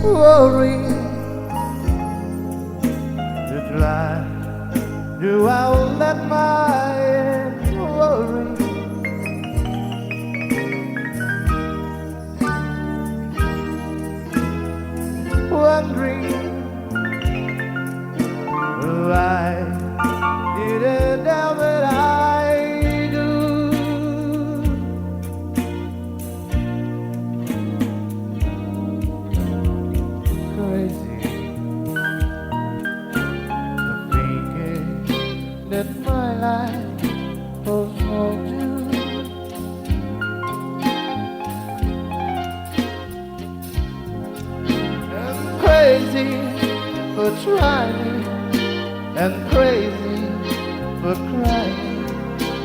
worry to try. Do I let my worry wondering why did it doubt that I do? Crazy for thinking that my life was all due. I'm crazy for trying and crazy for crying,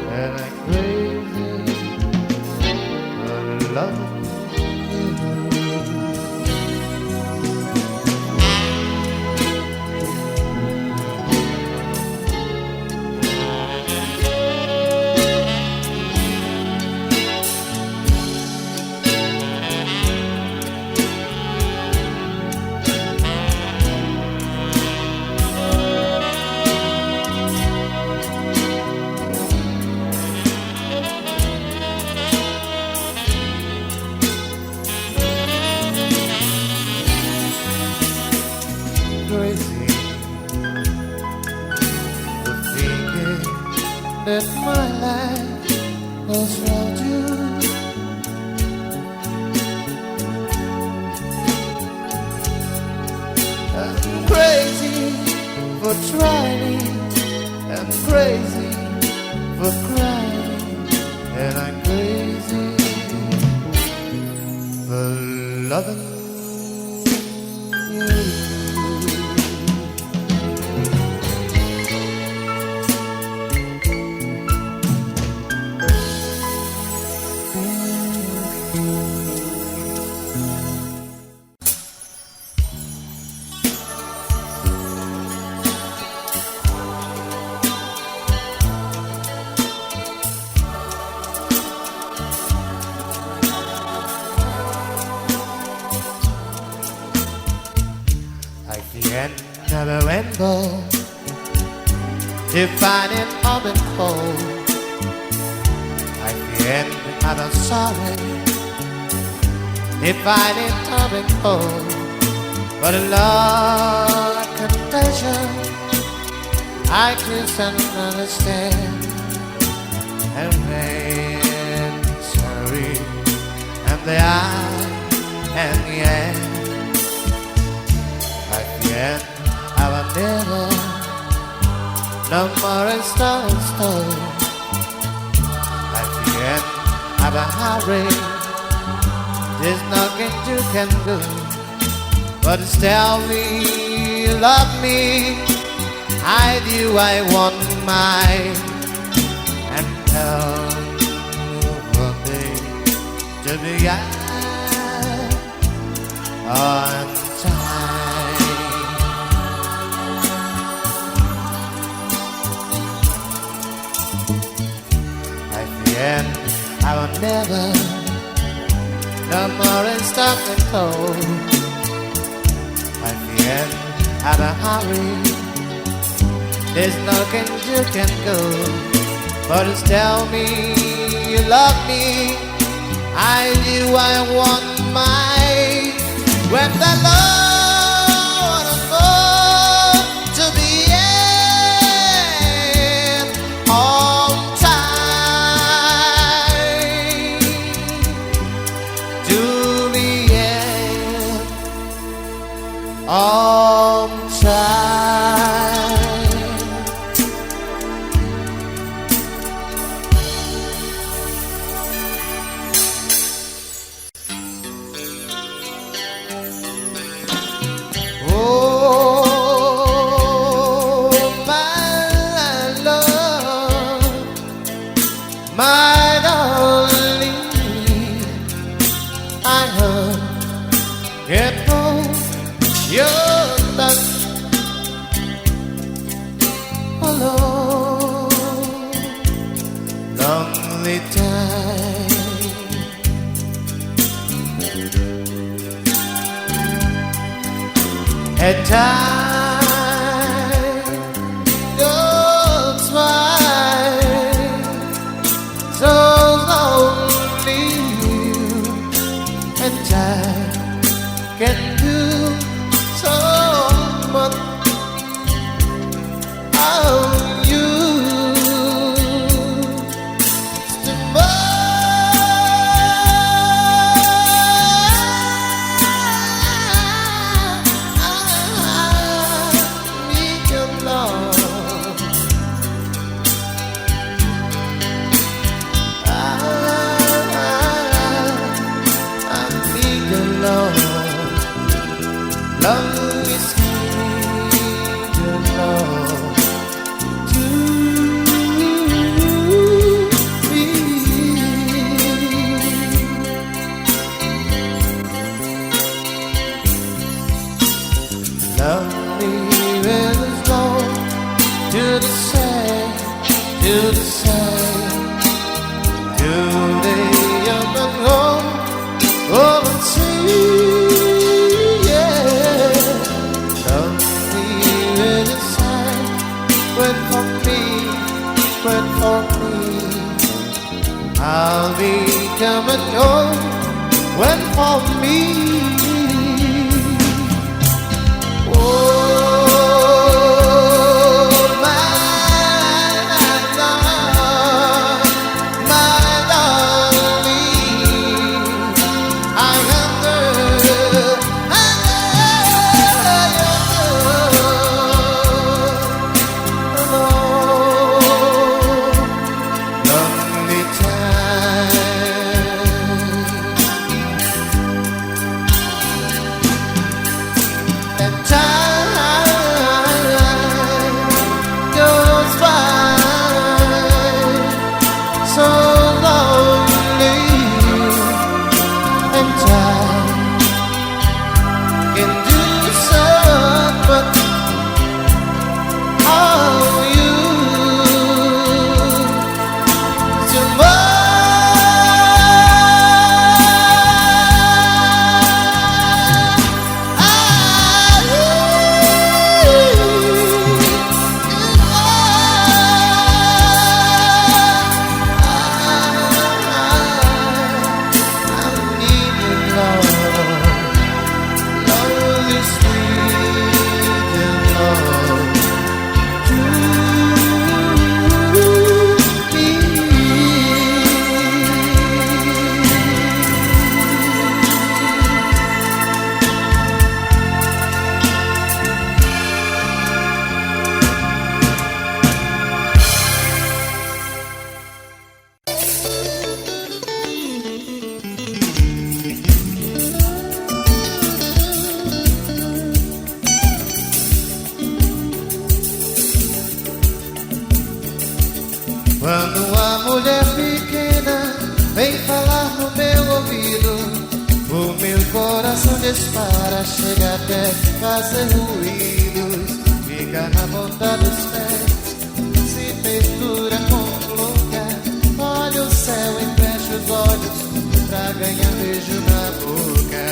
and I'm crazy for loving you. Crazy for thinking that my life was without you. I'm crazy for trying, I'm crazy for crying, and I'm crazy for loving you. Like the end of a rainbow, divided up and cold. Like the end of a sorry, divided up and cold. But a love confession I can't understand. And rain, sorry, and the eye and the end. Like the end of a never, no more a stone. Like the end of a hurry, there's nothing you can do but tell me you love me. I do, I want mine, and tell you one day to be on time. At the end, I will never, no more in stuck and cold. At the end, out of hurry, there's nothing you can go, but just tell me you love me. I do, I want mine. When the Lord goes to the end on time, to the end on time. My darling, I hope you know your touch alone, lonely time. and time goes by, so lonely, and time can do so much. Oh, you love is sweet and love to me. Love me with a flow to the same, to the same, to the young and old, oh, and see. I'll be coming home when for me. Oh, my darling, I hunger, lonely Quando a mulher pequena vem falar no meu ouvido, o meu coração dispara, chega até fazer ruídos. Fica na ponta dos pés, se pendura como louca. Olha o céu e fecha os olhos pra ganhar beijo na boca.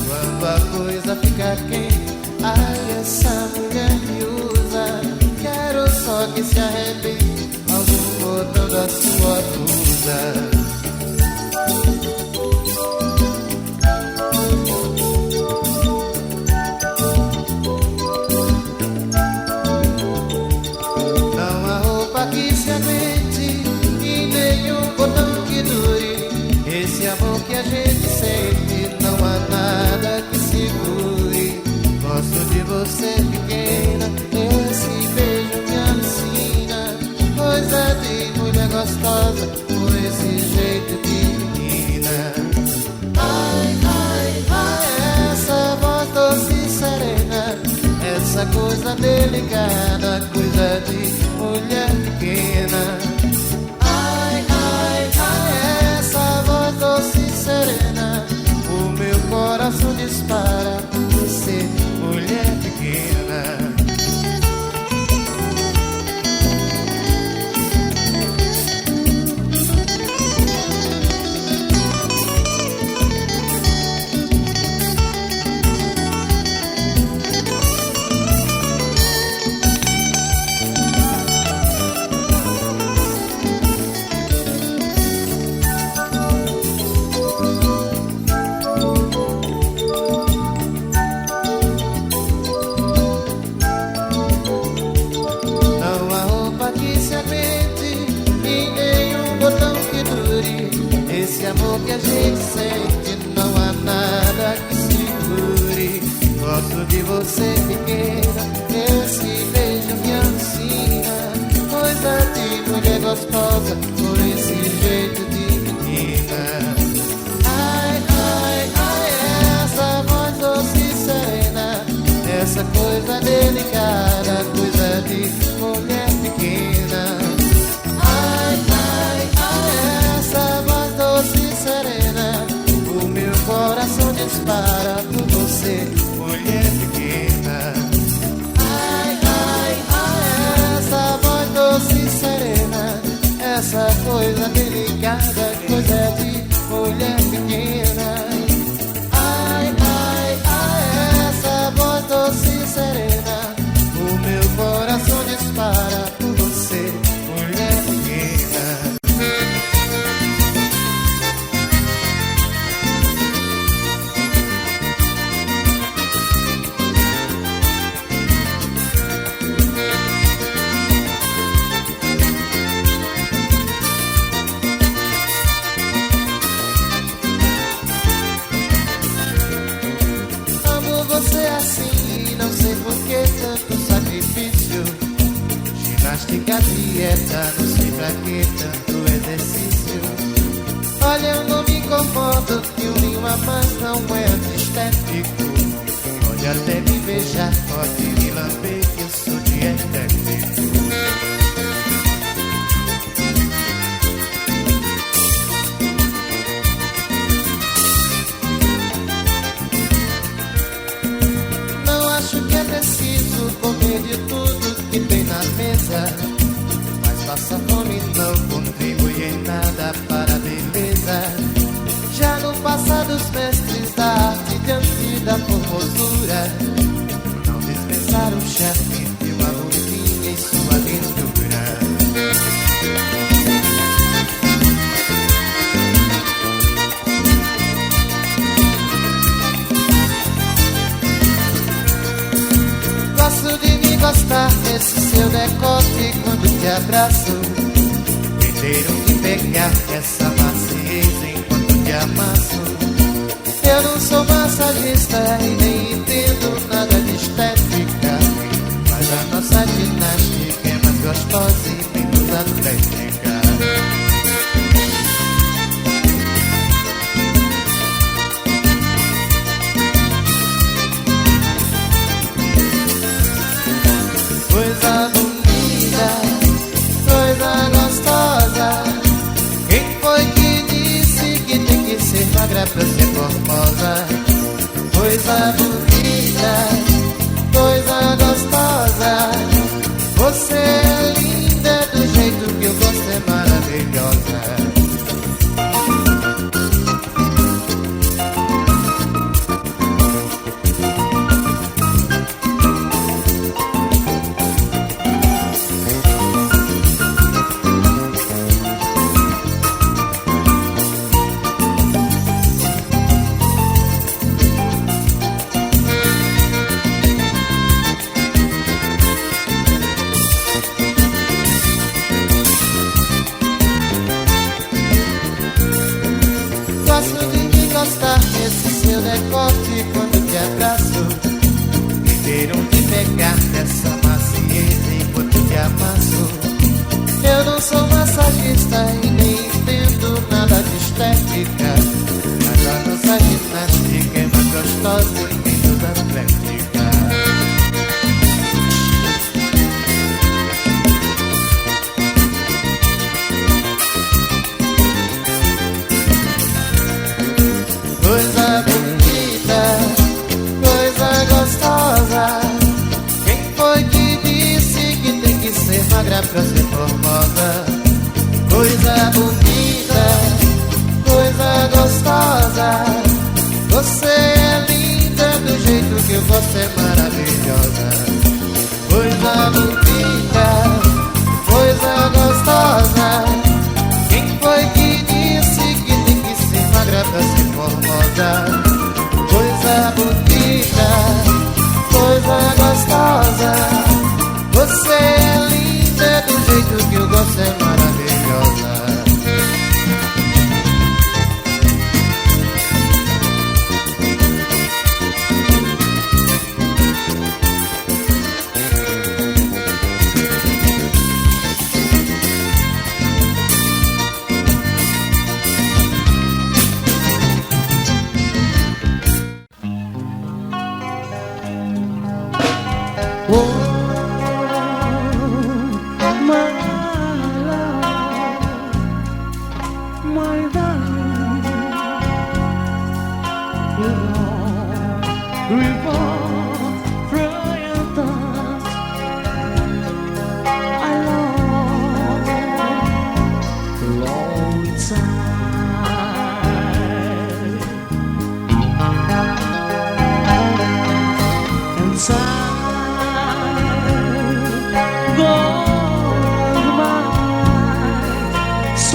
Quando a coisa fica quente, ai, essa mulher me usa. Quero só que se arrebente algum botão da sua blusa. Não há roupa que se aguente e nenhum botão que dure esse amor que a gente sente. Não há nada que segure. Gosto de você pequena, esse beijo me alucina. Coisa de mulher gostosa, com esse jeito de menina. Ai, ai, ai, essa voz doce e serena, essa coisa delicada, coisa de mulher pequena. Ai, ai, ai, essa amor que a gente sente, não há nada que segure. Gosto de você, pequena, esse beijo me alucina. Coisa de mulher gostosa, por esse jeito de menina. Ai, ai, ai, essa voz doce e serena, essa coisa delicada, coisa de mulher pequena. Ai, ai, ai, essa voz doce e serena, o meu coração dispara por você, mulher pequena. Ai, ai, ai, essa voz doce e serena, essa coisa delicada, coisa de mulher pequena. Ai, ai, ai, essa voz doce e serena, o meu coração dispara por você, mulher pequena. Amo você assim, não sei por que tanto sacrifício. Ginástica, dieta, não sei pra que tanto exercício. Olha, eu não me incomodo que um ninho a mais não é antiestético. Pode até me beijar, pode me lamber, que eu sou dietético. Não acho que é preciso comer de tudo que tem na mesa, mas passa fome não contribui em nada para a beleza. Já no passado os mestres da arte diante da formosura não dispensaram o chefe de uma luzinha em sua dentadura. Gosto de me gostar desse seu decote quando te abraço, inteiro de pegar essa maciez enquanto te amasso. Eu não sou massagista e nem entendo nada de estética, mas a nossa ginástica é mais gostosa e menos atlética. Coisa bonita, coisa gostosa, quem foi que disse que tem que ser magra pra ser formosa? Coisa bonita, coisa gostosa, você é linda do jeito que eu gosto, é maravilhosa. Gosto de me gostar desse seu decote quando te abraço, inteiro de pegar essa maciez enquanto te amasso. Eu não sou massagista e nem entendo nada de estética, mas a nossa ginástica é mais gostosa e menos atlética. Coisa bonita, coisa gostosa, quem foi que disse que tem que ser magra pra ser formosa? Coisa bonita, coisa gostosa,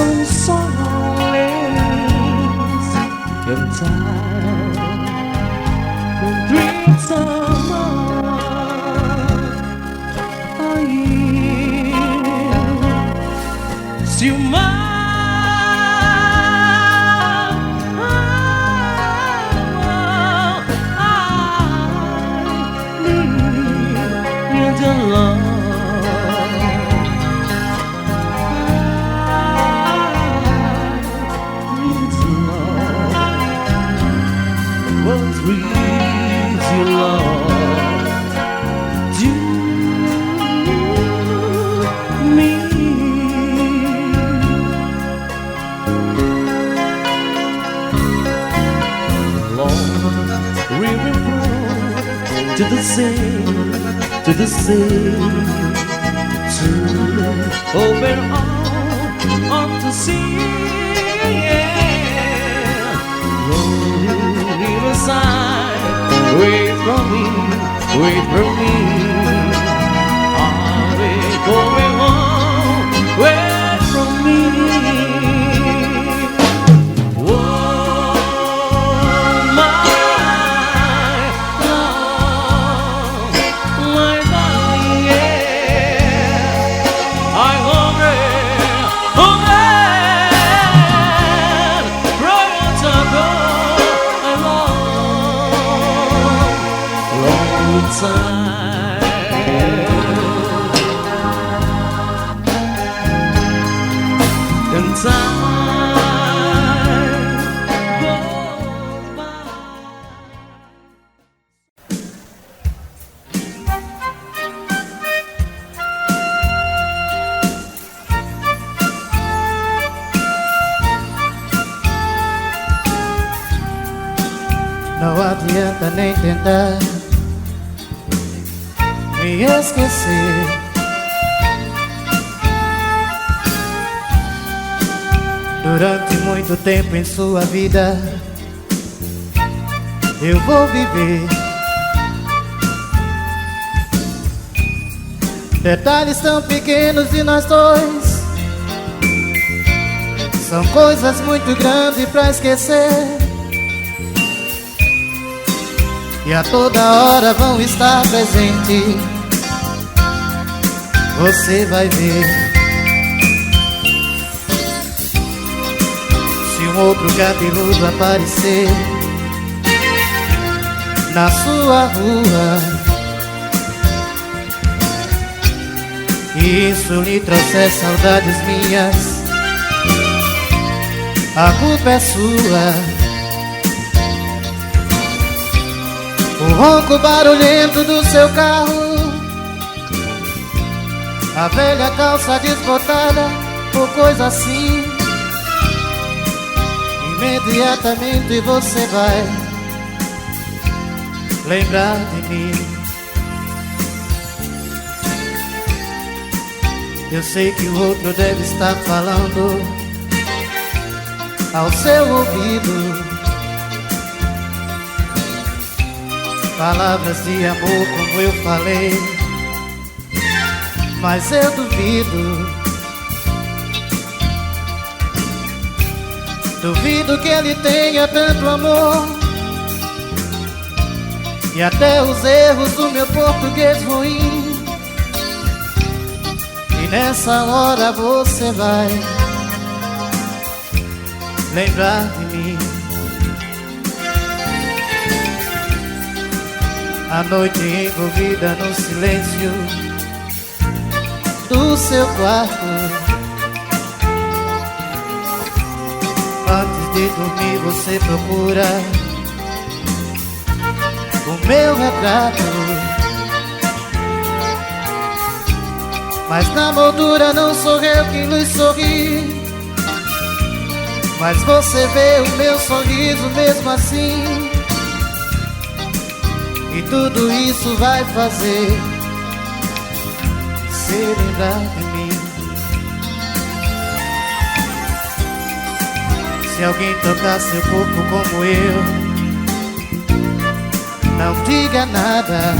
some songs in time and dreams a year. Still to the sea, to the sea, to open all to see. Rolling riverside, wait for me, wait for me. Are we going home? Wait for me. Não adianta nem tentar me esquecer. Durante muito tempo em sua vida eu vou viver. Detalhes tão pequenos de nós dois são coisas muito grandes pra esquecer. E a toda hora vão estar presente. Você vai ver. Se um outro cabeludo aparecer na sua rua e isso lhe trouxer saudades minhas, a culpa é sua. O ronco barulhento do seu carro, a velha calça desbotada ou coisa assim, imediatamente você vai lembrar de mim. Eu sei que o outro deve estar falando ao seu ouvido palavras de amor como eu falei, mas eu duvido. Duvido que ele tenha tanto amor. E até os erros do meu português ruim. E nessa hora você vai lembrar de mim. A noite envolvida no silêncio do seu quarto. Antes de dormir você procura o meu retrato, mas na moldura não sou eu quem lhe sorri. Mas você vê o meu sorriso mesmo assim. E tudo isso vai fazer você lembrar de mim. Se alguém tocar seu corpo como eu, não diga nada.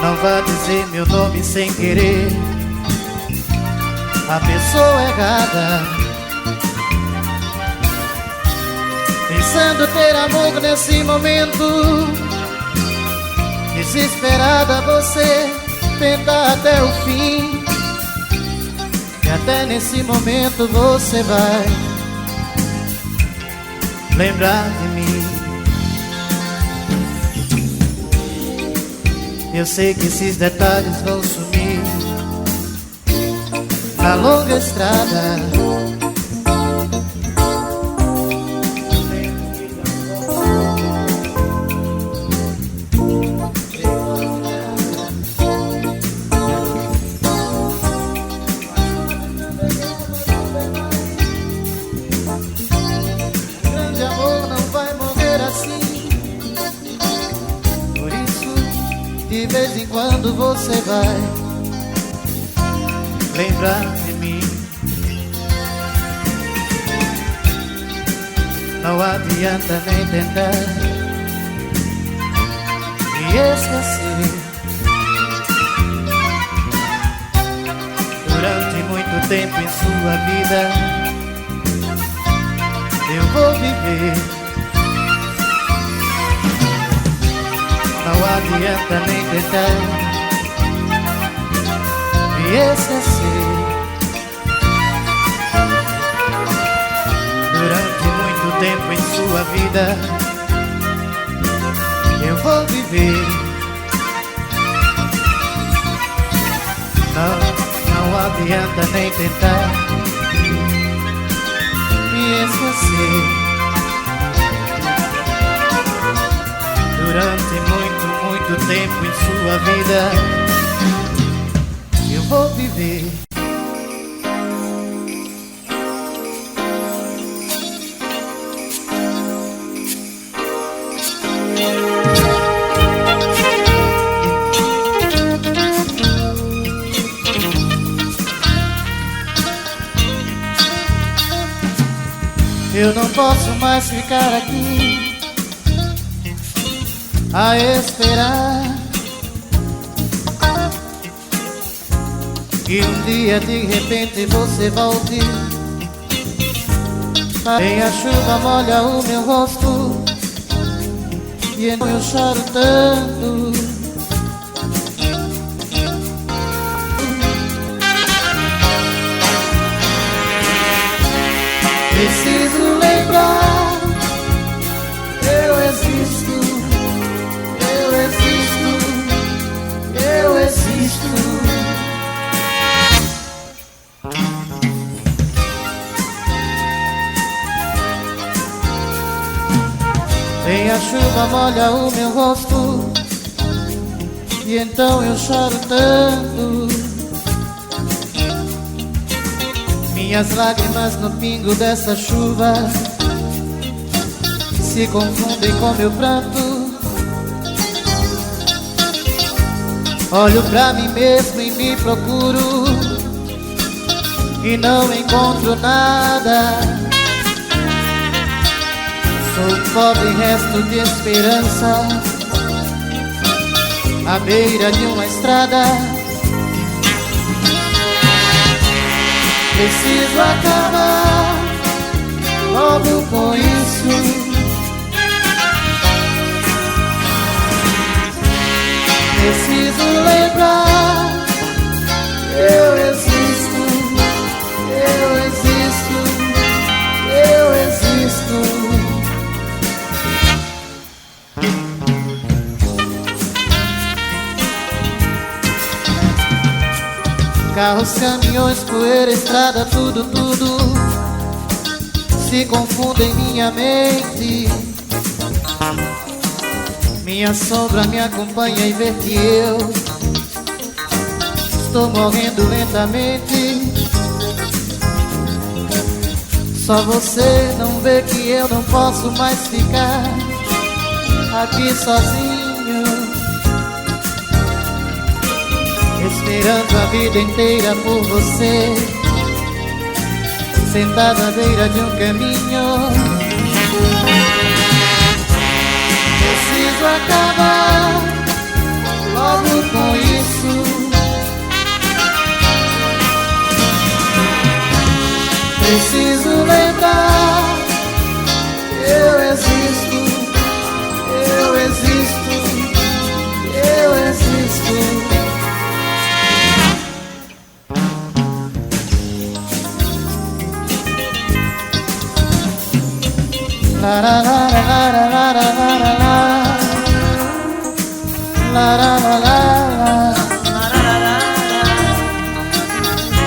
Não vá dizer meu nome sem querer. a pessoa errada, pensando ter amor nesse momento. Desesperada você tenta até o fim, e até nesse momento você vai lembrar de mim. Eu sei que esses detalhes vão sumir na longa estrada. Grande amor não vai morrer assim, por isso de vez em quando você vai lembrar de mim. Não adianta nem tentar me esquecer. Durante muito tempo em sua vida eu vou viver. Não adianta nem tentar me esquecer. Durante muito tempo em sua vida eu vou viver. Não adianta nem tentar me esquecer. Durante muito tempo em sua vida eu vou viver. Eu não posso mais ficar aqui a esperar que um dia de repente você volte. Vem a chuva, molha o meu rosto e então eu choro tanto. Preciso lembrar, eu existo, eu existo, eu existo. Vem a chuva, molha o meu rosto e então eu choro tanto. Minhas lágrimas no pingo dessa chuva se confundem com meu pranto. Olho pra mim mesmo e me procuro e não encontro nada. Sou um pobre resto de esperança à beira de uma estrada. Preciso acabar logo com isso. Preciso lembrar, eu existo, eu existo, eu existo. Carros, caminhões, poeira, estrada, tudo se confunde em minha mente. Minha sombra me acompanha e vê que eu estou morrendo lentamente. Só você não vê que eu não posso mais ficar aqui sozinho, esperando a vida inteira por você, sentado à beira de um caminho. Preciso acabar logo com isso. La la la la la la la la la la. La la la la la.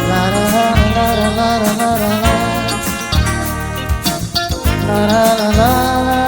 La la la la la la la la. La la la la la.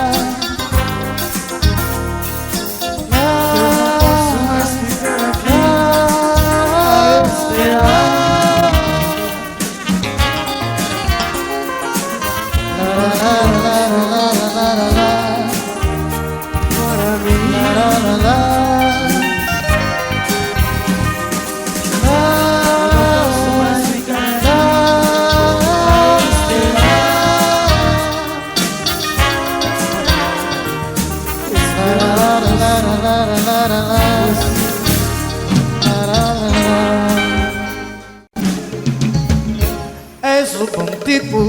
És o bom tipo,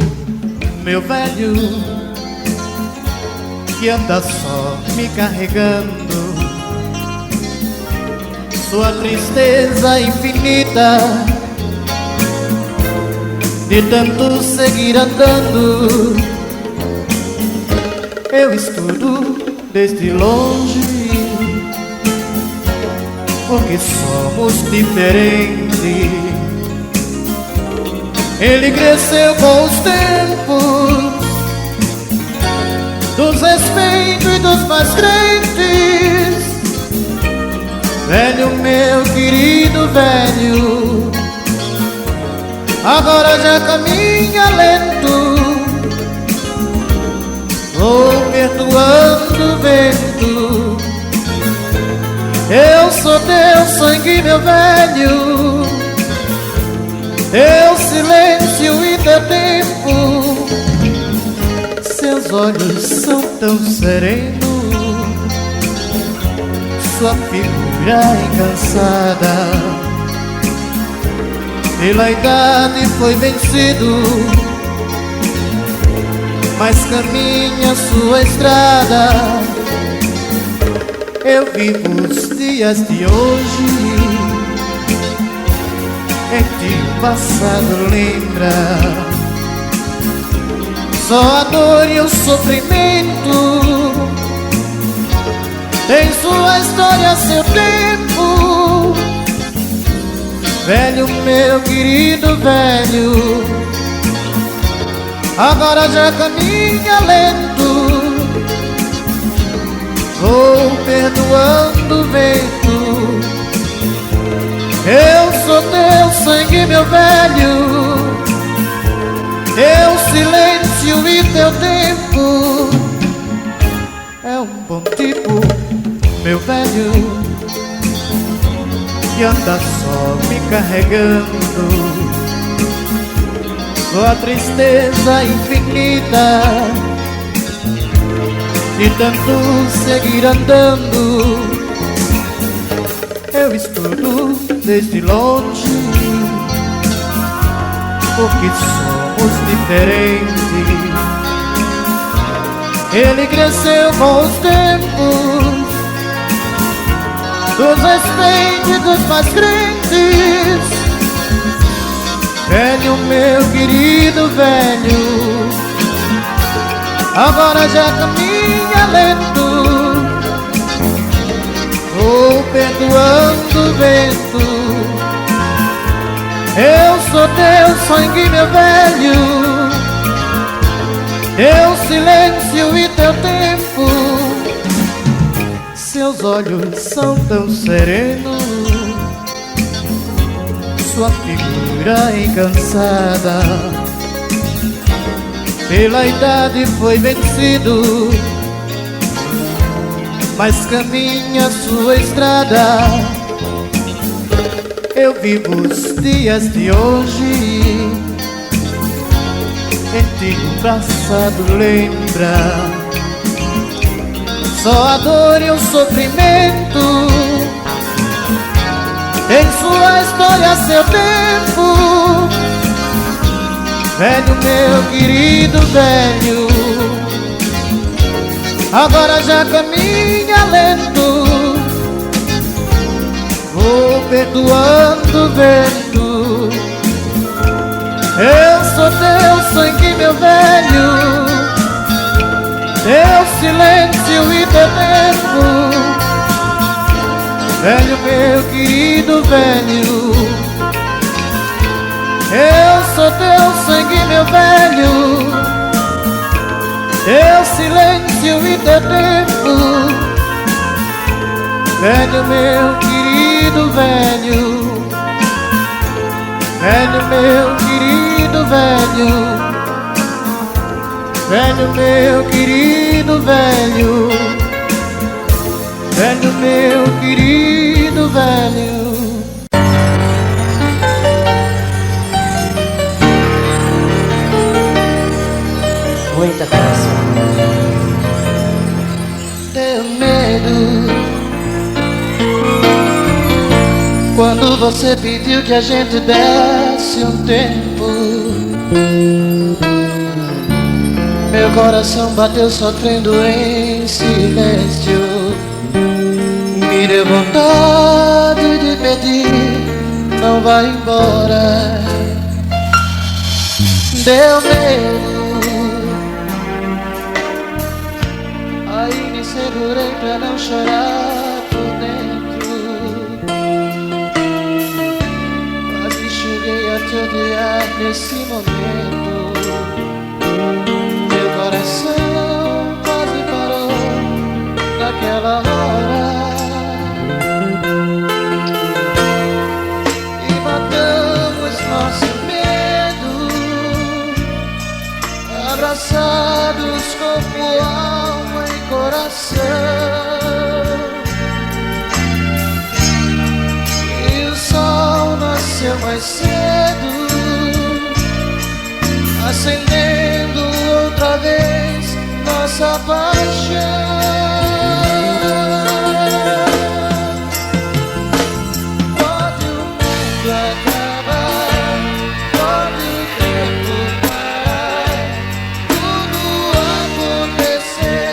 meu velho, que anda só me carregando. Sua tristeza infinita de tanto seguir andando. Eu estudo desde longe, porque somos diferentes. Ele cresceu com os tempos dos respeitos e dos mais crentes. Velho, meu querido velho, agora já caminha lento. Vou perdoando o vento. Eu sou teu sangue, meu velho, teu silêncio e teu tempo. Seus olhos são tão serenos, sua figura incansada pela idade foi vencido, mas caminha sua estrada. Eu vivo os dias de hoje, em ti o passado lembra. Só a dor e o sofrimento tem sua história, seu tempo. Velho, meu querido velho, agora já caminha lento. Vou perdoando o vento. Eu sou teu sangue, meu velho, teu silêncio e teu tempo. É um bom tipo, meu velho, que anda só me carregando. Sua tristeza infinita de tanto seguir andando. Eu estudo desde longe, porque somos diferentes. Ele cresceu com os tempos dos respeitos dos mais crentes. Velho, meu querido velho, agora já caminha lento. Vou perdoando o vento. Eu sou teu sangue, meu velho, teu silêncio e teu tempo. Seus olhos são tão serenos, sua figura incansada pela idade foi vencido, mas caminha sua estrada. Eu vivo os dias de hoje, em ti o passado lembra. Só a dor e o sofrimento tem sua história, seu tempo. Velho, meu querido velho, agora já caminha lento. Vou perdoando o vento. Eu sou teu sangue, meu velho, teu silêncio e teu tempo. Velho, meu querido velho, eu sou teu sangue, meu velho, teu silêncio e teu tempo. Velho, meu querido velho, velho, meu querido velho, velho, meu querido velho, velho, meu querido velho. Muita coração. Tenho medo quando você pediu que a gente desse um tempo. Meu coração bateu sofrendo em silêncio. Me deu vontade de pedir, não vai embora. Deu medo, aí me segurei pra não chorar por dentro. Quase cheguei a te odiar nesse momento. Meu coração quase parou naquela hora. E matamos nosso medo, abraçados como alma e coração. E o sol nasceu mais cedo, acendendo outra vez nossa paixão. Pode o mundo acabar, pode o tempo parar, tudo acontecer,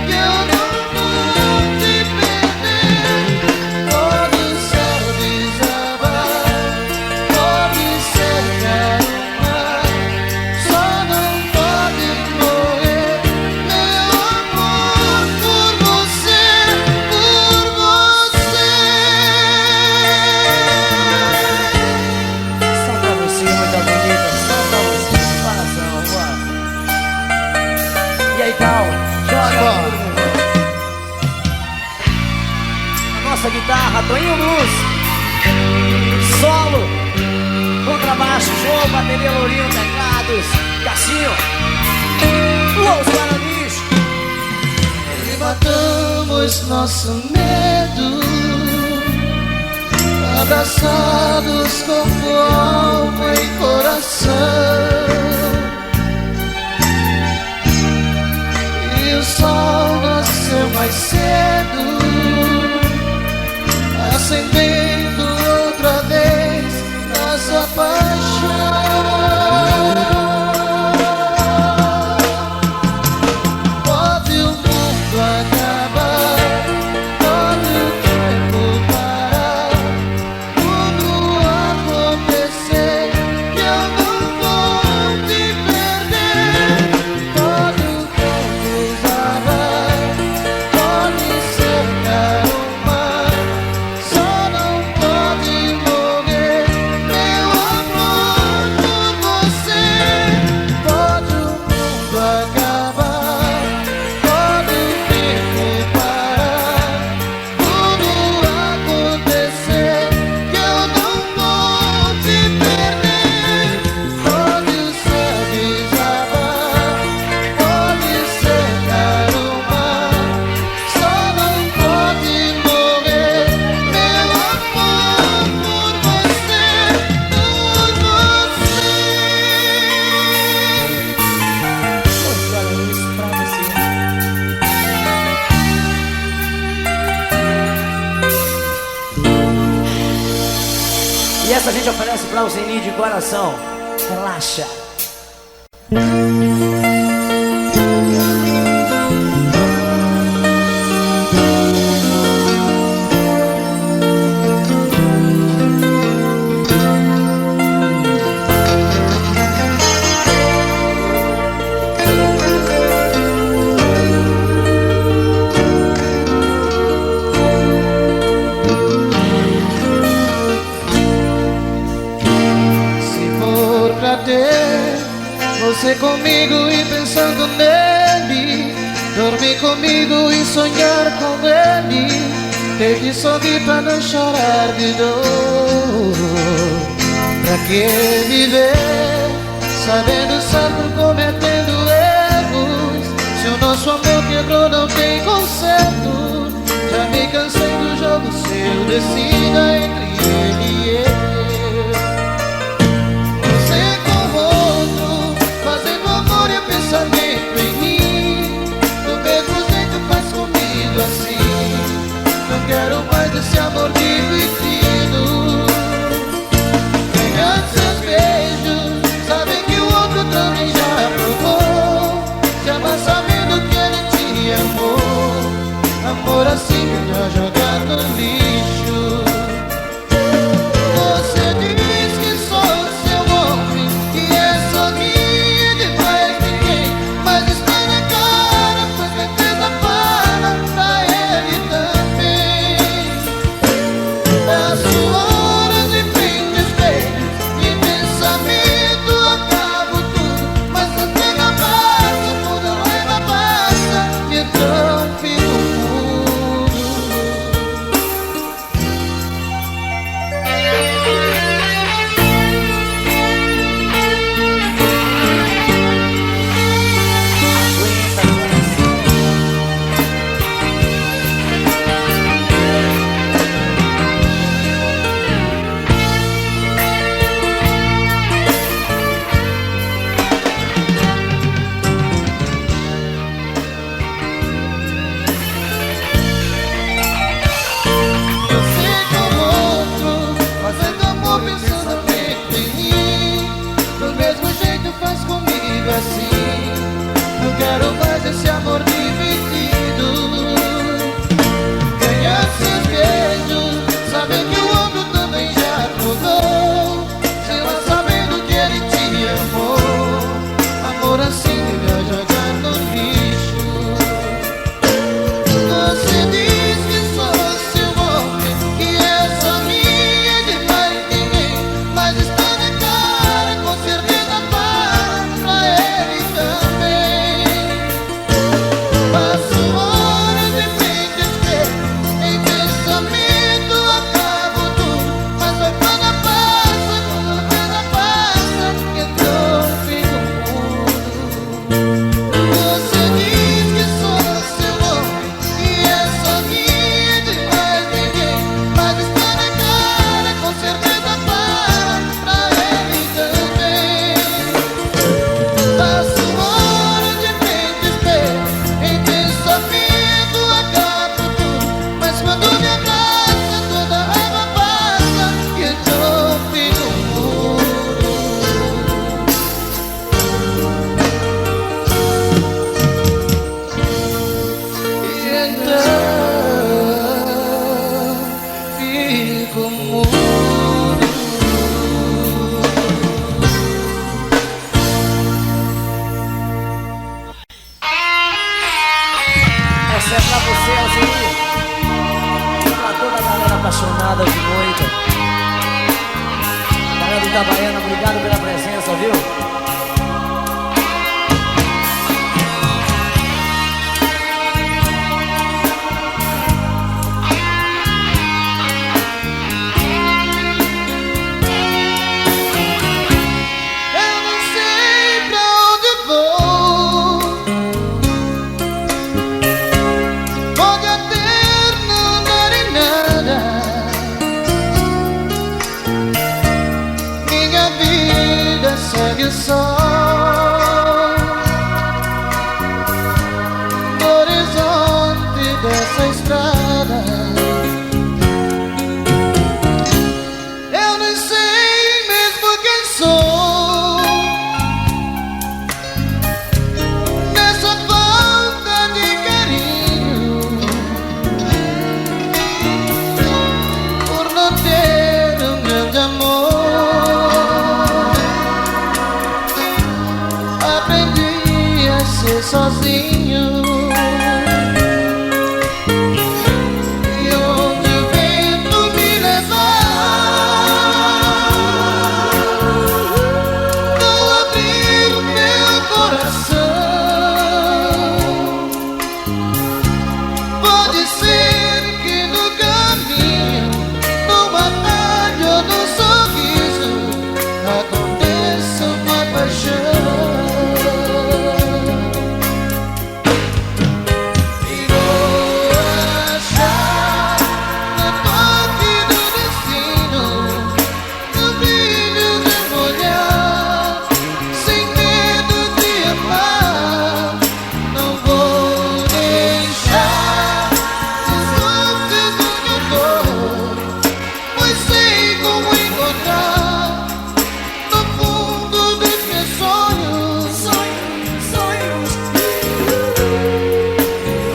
que eu não vou te perder. Pode o céu desabar, pode cercar o mar, só não pode morrer meu amor por você, por você. Só pra você, muita bonita. Só pra você, coração, bora. E aí, Cal? Joga. A nossa guitarra, Toninho Luz. Solo, contrabaixo, João, bateria, Lourinho, teclados, Cassinho, Los Guaranis. E matamos nosso medo, abraçados como alma e coração. E o sol nasceu mais cedo, acendendo outra vez nossa paixão. Pode o mundo acabar, pode o tempo parar, tudo acontecer, que eu não vou te perder. Pode o tempo desabar, pode cercar o mar, só não pode morrer meu amor por você. Pode o mundo acabar, pode o tempo parar, tudo acontecer, que eu não vou te perder. Pode o céu desabar, pode cercar o mar, só não pode morrer meu amor por você, por você. Los Guaranis pra você. E essa a gente oferece pra o Zeni de coração. Relaxa. ter você comigo e pensando nele, dormir comigo e sonhar com ele, ter que sorrir pra não chorar de dor. Pra que viver sabendo sempre cometendo erros, se o nosso amor quebrou não tem conserto? Já me cansei do jogo seu, decida entre ele e eu. Você com outro, fazendo amor e pensamento em mim, do mesmo jeito faz comigo assim. Não quero mais esse amor dividido. Ganhar seus beijos, saber que o outro também já provou, se amar sabendo que ele te amou. Amor assim melhor jogar no lixo. Você diz que sou seu homem, que é só minha de mais ninguém, mas está na cara, pois certeza fala pra ele também. Passo horas em frente ao espelho e pensamento acabo tudo, mas a pena passa, toda raiva passa e então fico mudo. Você com outro, fazendo amor pensando muito em mim, do mesmo jeito faz comigo assim. Não quero mais esse amor dividido. Ganhar seus beijos, saber que o outro também já provou, se lá sabendo que ele te amou. Amor assim melhor jogar no lixo. Você diz que sou seu homem, que é só minha de mais ninguém, mas está na cara, com certeza fala pra ele também. Passo horas em frente ao espelho, em pensamento acabo tudo, mas vai quando passa, quando a pena passa, então fico mudo. Você diz que sou seu homem, que é só minha de mais ninguém, mas está na cara, com certeza fala pra ele também. Passo horas de frente ao espelho, em pensamento acabo tudo, mas quando me abraça toda a raiva passa e então fico mudo. E então fico mudo. Essa é pra você, Alzir, e pra toda a galera apaixonada de noite. Galera do Itabaiana, obrigado pela presença, viu? Eu não sei pra onde vou, pode até não dar em nada. Minha vida segue só no horizonte dessa estrada. Eu não sei mesmo quem sou, nessa falta de carinho, por não ter um grande amor. Aprendi a ser sozinho, e onde o vento me levar, aconteça uma paixão. E vou achar no toque do destino, no brilho de um olhar, sem medo de amar. Não vou deixar de sonhador, pois sei como encontrar no fundo dos meus sonhos, sonhos,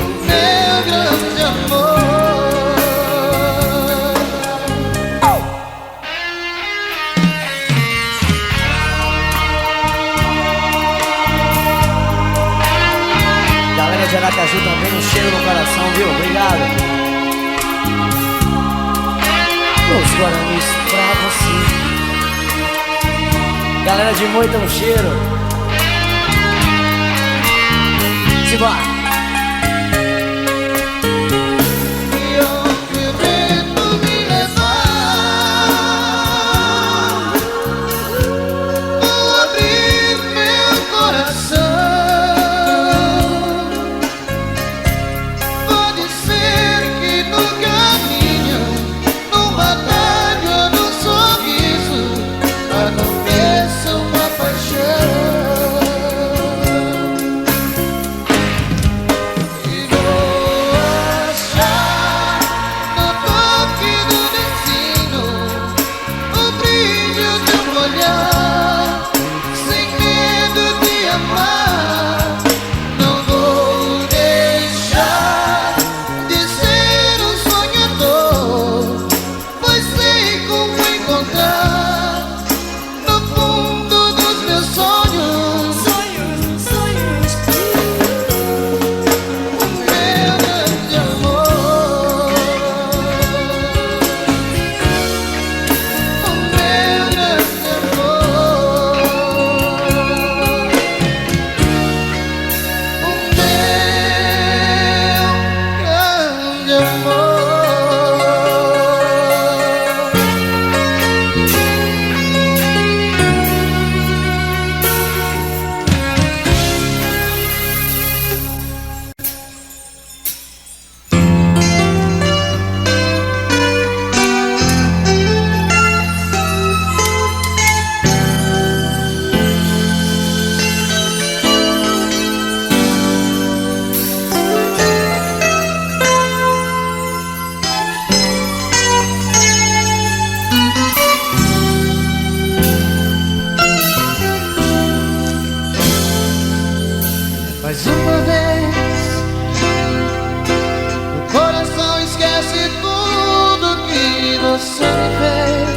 o meu grande amor. Galera de Aracaju também, um cheiro no coração, viu? Obrigado. Os Guaranis pra você. Galera de Moita, um cheiro. Simbora. E onde o vento me levar, vou abrir meu coração. Pode ser que no caminho, num atalho ou num sorriso, aconteça uma paixão. E vou achar no toque do destino, o brilho de um olhar, sem medo de amar. Não vou deixar de ser um sonhador, pois sei como encontrar no fundo dos meus sonhos, o meu grande amor, o meu grande amor, o meu grande amor. Mais uma vez, o coração esquece tudo que você fez.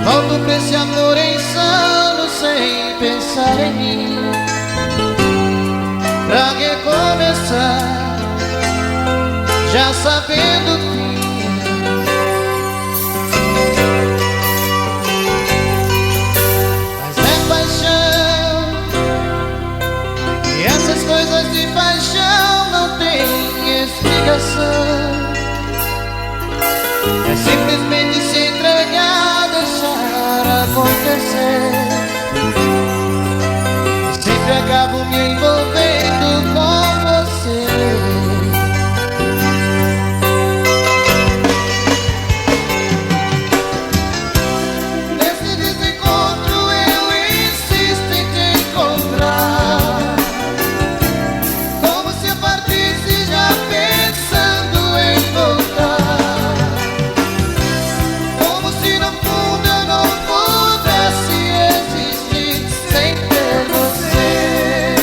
Volto pra esse amor insano sem pensar em mim, pra recomeçar, já sabendo o fim. Mas é paixão, e essas coisas de paixão não têm explicação. É simplesmente se entregar, deixar acontecer. Sempre acabo me envolvendo com você. Nesse desencontro eu insisto em te encontrar, como se eu partisse já pensando em voltar, como se no fundo eu não pudesse existir sem ter você.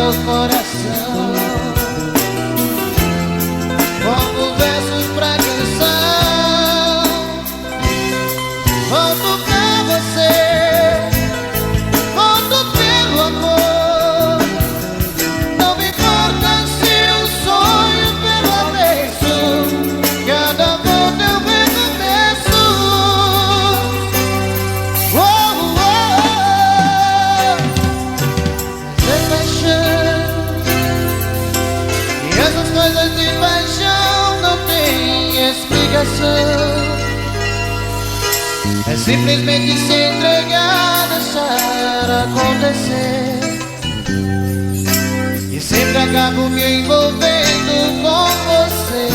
meu coração, como versos pra canção. Volto pra você, volto pelo amor. Não me importa se o sonho pelo avesso, cada volta eu recomeço. E essas coisas de paixão não têm explicação. É simplesmente se entregar, deixar acontecer. E sempre acabo me envolvendo com você.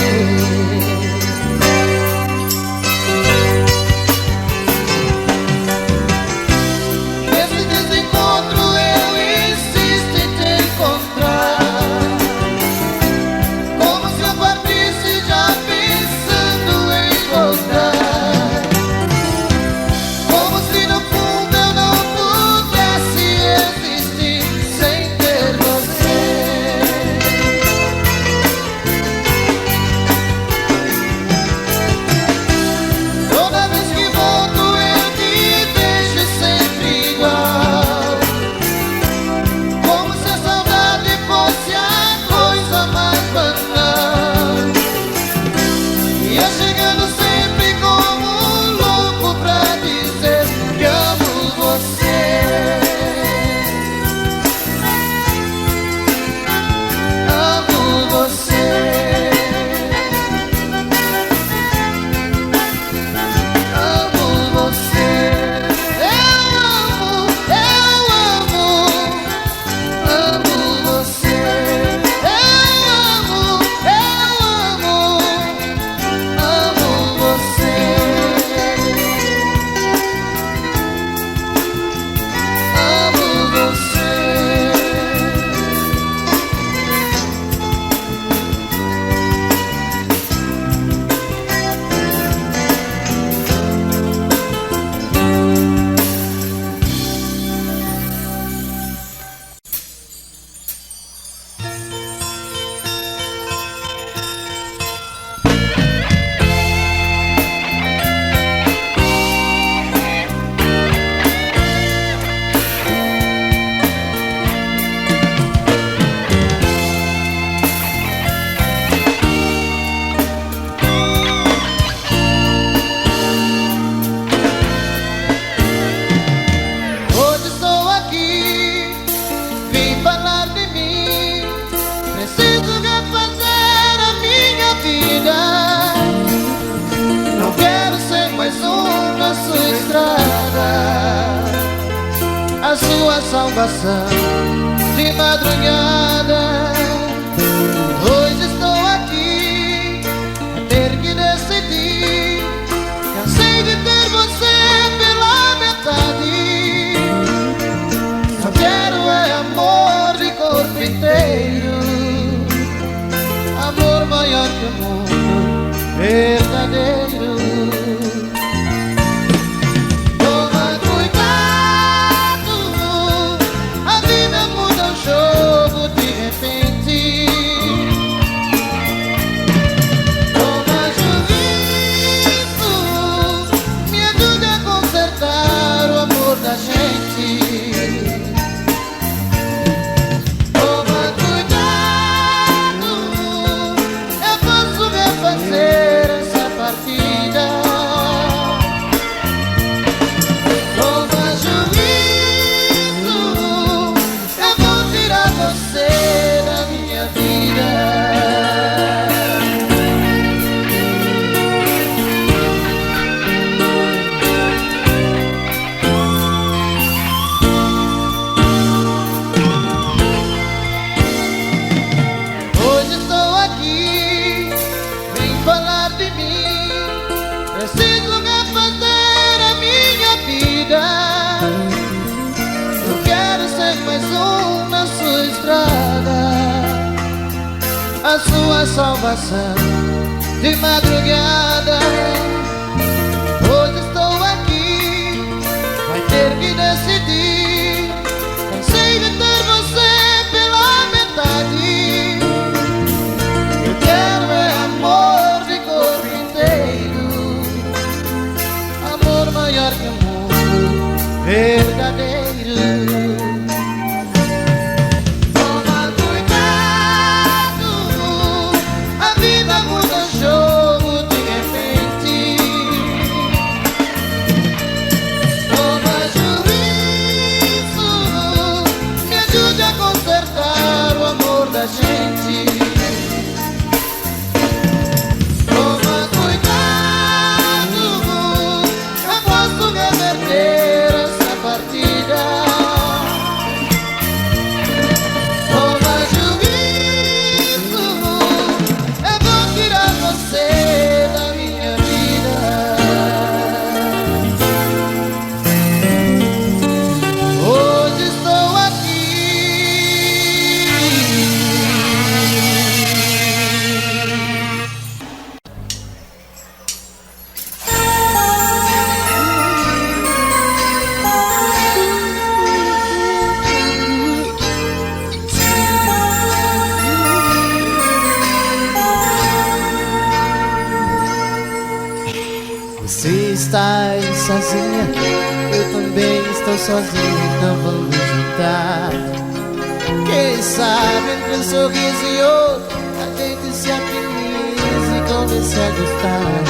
Nesse desencontro eu insisto em te encontrar, como se eu partisse já pensando em voltar, como se no fundo eu não pudesse existir sem ter você. Toda vez que volto eu te deixo sempre igual, como se a saudade fosse a coisa mais banal. E eu chegando sempre como um louco pra dizer que amo você. Amo você. Amo você. Eu amo você. Amo você. Amo você. Hoje estou aqui, vim falar de mim. Preciso refazer a minha vida. Não quero ser mais um na sua estrada, a sua salvação de madrugada. Hoje estou aqui a ter que decidir. Cansei de ter você pela metade. Só quero é amor de corpo inteiro, amor maior que o mundo, verdadeiro. Toma cuidado, a vida muda o jogo de repente. Toma juízo, me ajude a consertar o amor da gente. Toma cuidado, eu posso refazer essa partida. Toma juízo, eu vou tirar você da minha vida. Hoje estou aqui, vim falar de mim. Preciso refazer a minha vida. Eu quero ser mais um na sua estrada, a sua salvação de madrugada. Hoje estou aqui, vai ter que decidir. Cansei de ter você pela sozinho, então vamos juntar. Quem sabe entre um sorriso e outro a gente se afiniza e comece a gostar.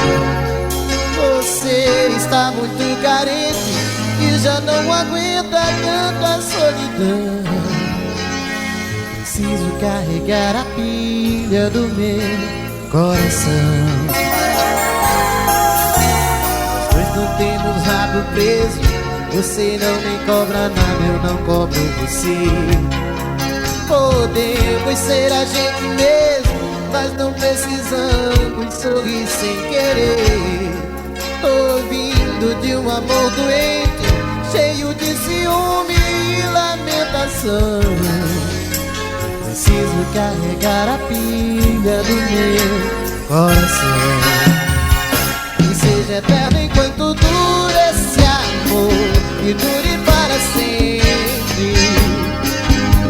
Você está muito carente e já não aguenta tanto a solidão. Preciso carregar a pilha do meu coração. Nós não temos rabo preso, você não me cobra nada, eu não cobro você. Podemos ser a gente mesmo, mas não precisamos sorrir sem querer. Tô vindo de um amor doente, cheio de ciúme e lamentação. Preciso carregar a pilha do meu coração. E seja eterno enquanto dure esse amor, e dure para sempre.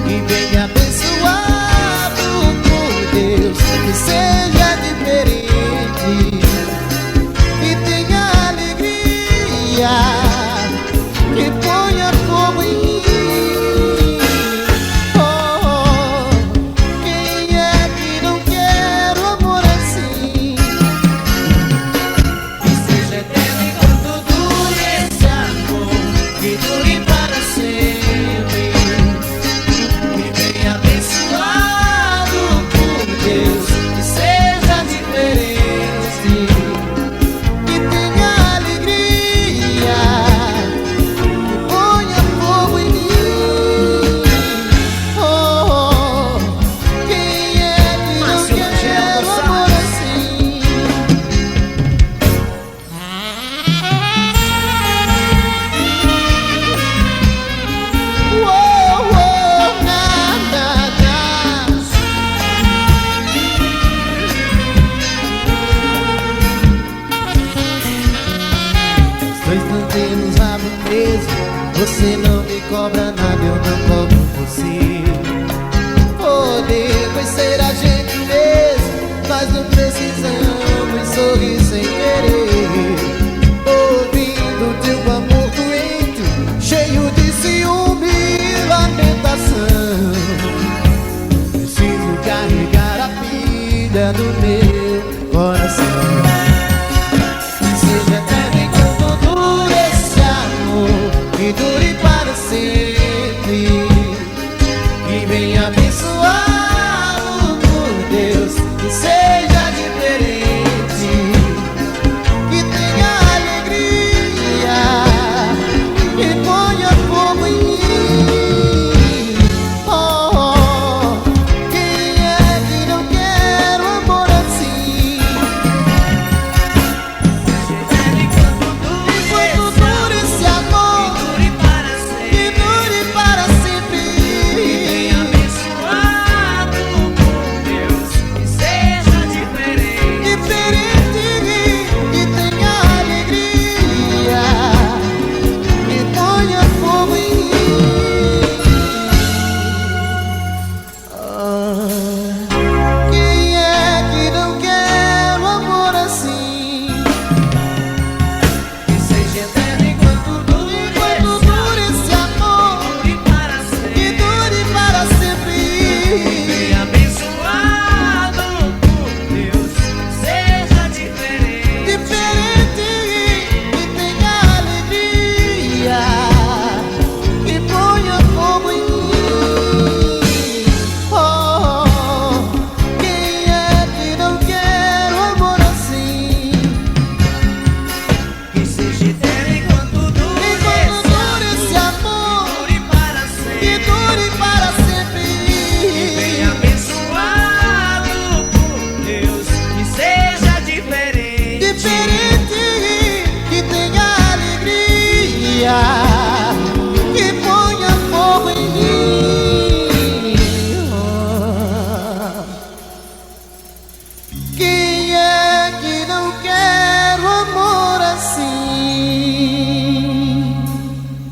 E venha abençoado por Deus, que seja diferente, que tenha alegria, que ponha fogo em mim. Quem é que não quer um amor assim? Que seja eterno enquanto dure esse amor, que dure para sempre. Que venha abençoado por Deus, que seja diferente, que tenha alegria, que ponha fogo em mim. Oh, quem é que não quer um amor assim? Oh, oh, na, na, na. Nós não temos rabo preso, você não me cobra nada, eu não cobro você. Podemos ser a gente mesmo, mas não precisamos sorrir sem querer. Ouvindo de um amor doente, cheio de ciúme e lamentação. Preciso carregar a pilha do meu coração. Seja eterno enquanto dure esse amor, que dure para sempre. Que venha abençoar